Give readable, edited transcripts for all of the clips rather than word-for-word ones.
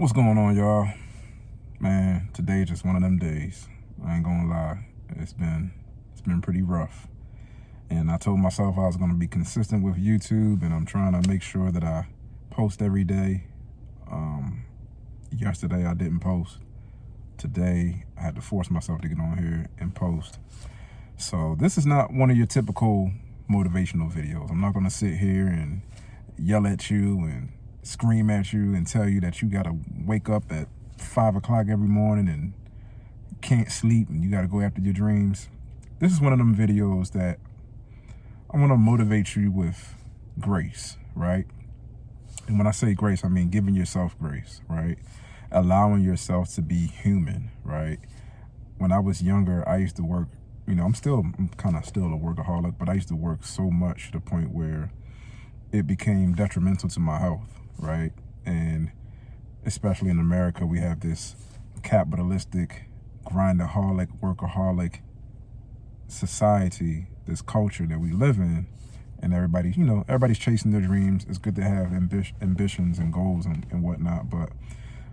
What's going on, y'all? Man, today just one of them days. I ain't gonna lie. It's been pretty rough. And I told myself I was gonna be consistent with YouTube, and I'm trying to make sure that I post every day. Yesterday I didn't post. Today I had to force myself to get on here and post. So this is not one of your typical motivational videos. I'm not gonna sit here and yell at you and scream at you and tell you that you gotta wake up at 5 o'clock every morning and can't sleep and you gotta go after your dreams. This is one of them videos that I want to motivate you with grace, right? And when I say grace, I mean giving yourself grace, right? Allowing yourself to be human, right? When I was younger, I used to work, I'm kind of still a workaholic, but I used to work so much to the point where it became detrimental to my health, right? And especially in America, we have this capitalistic, grindaholic, workaholic society, this culture that we live in, and everybody's chasing their dreams. It's good to have ambitions and goals and whatnot, but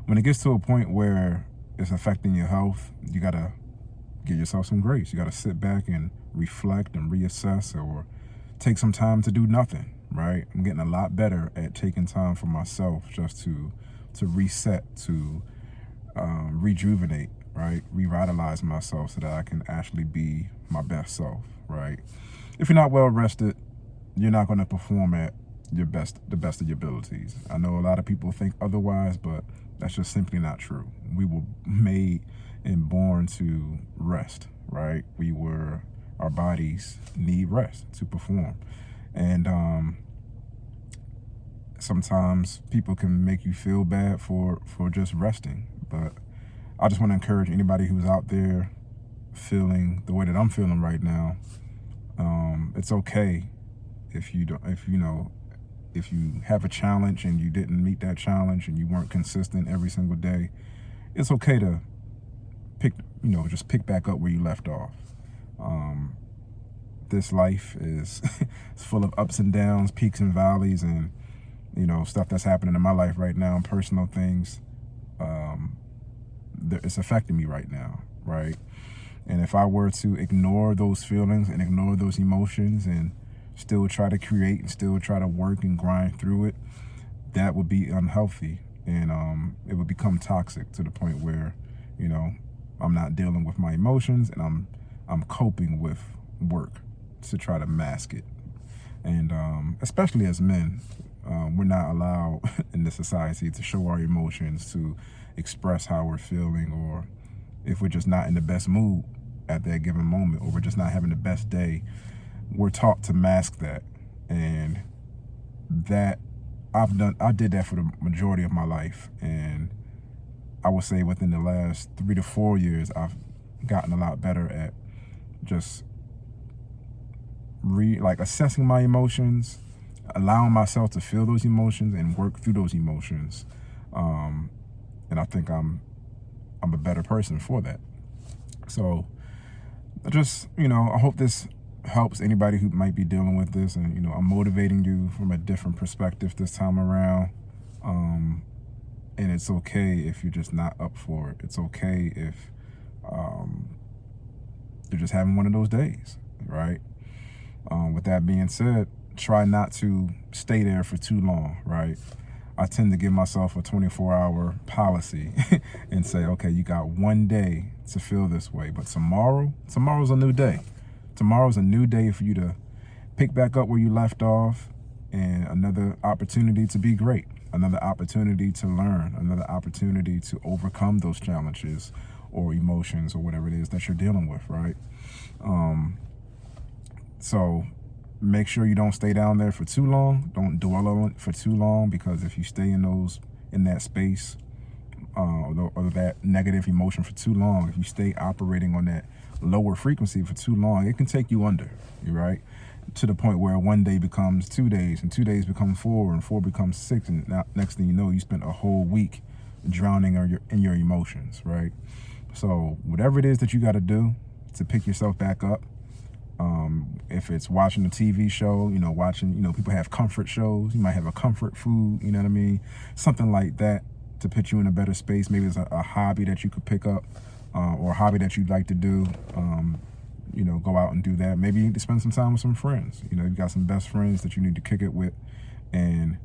when it gets to a point where it's affecting your health, you gotta give yourself some grace. You gotta sit back and reflect and reassess, or take some time to do nothing, right? I'm getting a lot better at taking time for myself just to reset, to rejuvenate, right? Revitalize myself so that I can actually be my best self, right? If you're not well rested, you're not going to perform at the best of your abilities. I know a lot of people think otherwise, but that's just simply not true. We were made and born to rest, right? Our bodies need rest to perform. And sometimes people can make you feel bad for just resting, but I just want to encourage anybody who's out there feeling the way that I'm feeling right now. It's okay if you have a challenge and you didn't meet that challenge and you weren't consistent every single day. It's okay to just pick back up where you left off. This life is it's full of ups and downs, peaks and valleys, and stuff that's happening in my life right now, personal things. It's affecting me right now, right? And if I were to ignore those feelings and ignore those emotions and still try to create and still try to work and grind through it, that would be unhealthy, and it would become toxic to the point where I'm not dealing with my emotions, and I'm coping with work to try to mask it. And especially as men, we're not allowed in this society to show our emotions, to express how we're feeling, or if we're just not in the best mood at that given moment, or we're just not having the best day, we're taught to mask that. And that I did that for the majority of my life, and I would say within the last 3 to 4 years, I've gotten a lot better at just assessing my emotions, allowing myself to feel those emotions and work through those emotions. And I think I'm a better person for that. So I hope this helps anybody who might be dealing with this, and I'm motivating you from a different perspective this time around. And it's okay if you're just not up for it. It's okay if you're just having one of those days, right? With that being said, try not to stay there for too long, right? I tend to give myself a 24-hour policy and say, okay, you got one day to feel this way, but tomorrow's a new day. Tomorrow's a new day for you to pick back up where you left off, and another opportunity to be great, another opportunity to learn, another opportunity to overcome those challenges or emotions or whatever it is that you're dealing with, right? So make sure you don't stay down there for too long. Don't dwell on it for too long, because if you stay in that space or that negative emotion for too long, if you stay operating on that lower frequency for too long, it can take you under, right? To the point where one day becomes 2 days, and 2 days become 4, and 4 becomes 6, and now, next thing you know, you spent a whole week drowning in your emotions, right? So whatever it is that you got to do to pick yourself back up, if it's watching a TV show, people have comfort shows. You might have a comfort food, you know what I mean? Something like that to put you in a better space. Maybe it's a hobby that you could pick up, or a hobby that you'd like to do. You know, go out and do that. Maybe you need to spend some time with some friends. You know, you've got some best friends that you need to kick it with. And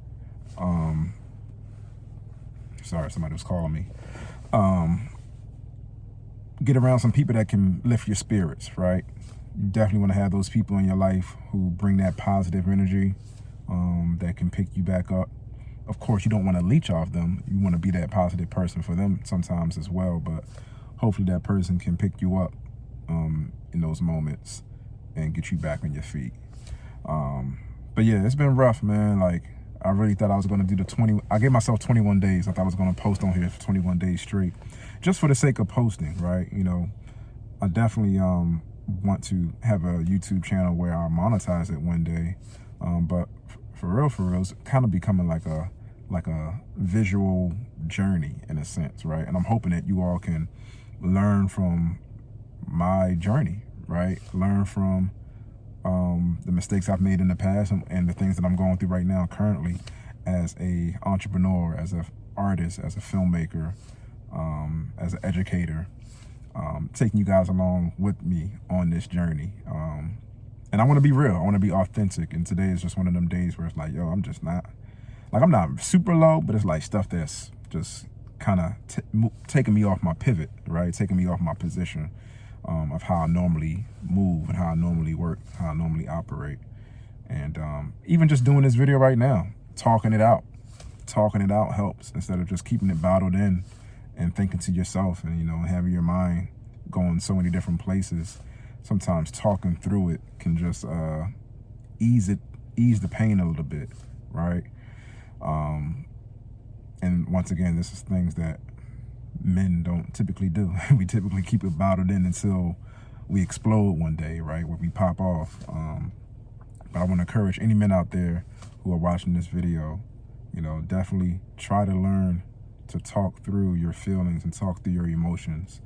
sorry, somebody was calling me. Get around some people that can lift your spirits, right? You definitely want to have those people in your life who bring that positive energy, that can pick you back up. Of course, you don't want to leech off them. You want to be that positive person for them sometimes as well, but hopefully that person can pick you up in those moments and get you back on your feet. But yeah, it's been rough, man. Like, I really thought I was going to do I gave myself 21 days. I thought I was going to post on here for 21 days straight, just for the sake of posting, right? You know, I definitely want to have a YouTube channel where I'll monetize it one day. But for real, it's kind of becoming like a visual journey in a sense, right? And I'm hoping that you all can learn from my journey, right? Learn from the mistakes I've made in the past and the things that I'm going through right now currently as a entrepreneur, as an artist, as a filmmaker, as an educator, taking you guys along with me on this journey. And I want to be real. I want to be authentic. And today is just one of them days where it's like, yo, I'm just not, like, I'm not super low, but it's like stuff that's just kind of taking me off my pivot, right? Taking me off my position of how I normally move and how I normally work, how I normally operate. And even just doing this video right now, talking it out helps, instead of just keeping it bottled in and thinking to yourself and, you know, having your mind going so many different places. Sometimes talking through it can just ease the pain a little bit, right? And once again, this is things that men don't typically do. We typically keep it bottled in until we explode one day, right? Where we pop off. But I want to encourage any men out there who are watching this video, you know, definitely try to learn to talk through your feelings and talk through your emotions.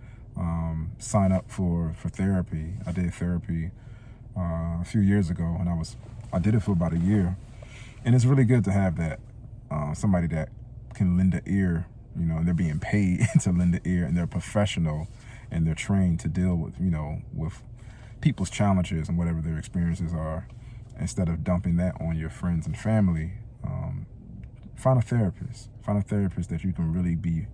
Sign up for therapy. I did therapy a few years ago, and I did it for about a year. And it's really good to have that, somebody that can lend an ear, you know, and they're being paid to lend an ear, and they're professional and they're trained to deal with, you know, with people's challenges and whatever their experiences are, instead of dumping that on your friends and family. Find a therapist. Find a therapist that you can really be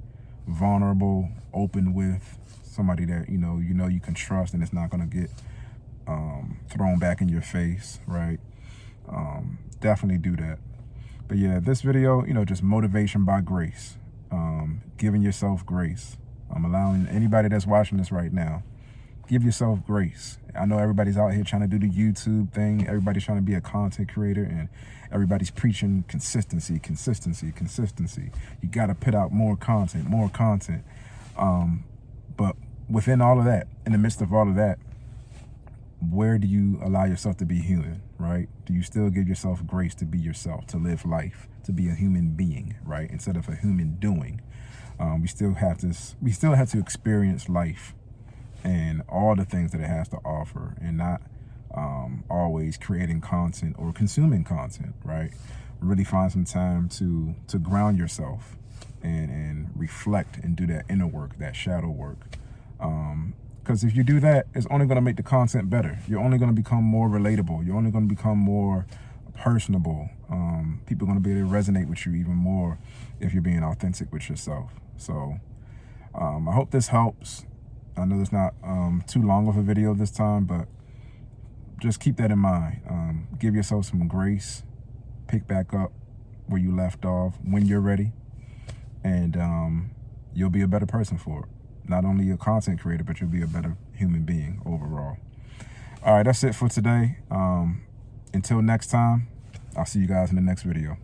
vulnerable, open with, somebody that, you know you can trust, and it's not going to get thrown back in your face, right? Definitely do that. But yeah, this video, you know, just motivation by grace, giving yourself grace. I'm allowing anybody that's watching this right now, give yourself grace. I know everybody's out here trying to do the YouTube thing. Everybody's trying to be a content creator, and everybody's preaching consistency. You got to put out more content. But within all of that, in the midst of all of that, where do you allow yourself to be human, right? Do you still give yourself grace to be yourself, to live life, to be a human being, right? Instead of a human doing. We still have to experience life and all the things that it has to offer, and not always creating content or consuming content, right? Really find some time to ground yourself and reflect and do that inner work, that shadow work. Because if you do that, it's only going to make the content better. You're only going to become more relatable. You're only going to become more personable. People are going to be able to resonate with you even more if you're being authentic with yourself. So I hope this helps. I know it's not too long of a video this time, but just keep that in mind. Give yourself some grace. Pick back up where you left off when you're ready, and you'll be a better person for it. Not only a content creator, but you'll be a better human being overall. All right, that's it for today. Until next time, I'll see you guys in the next video.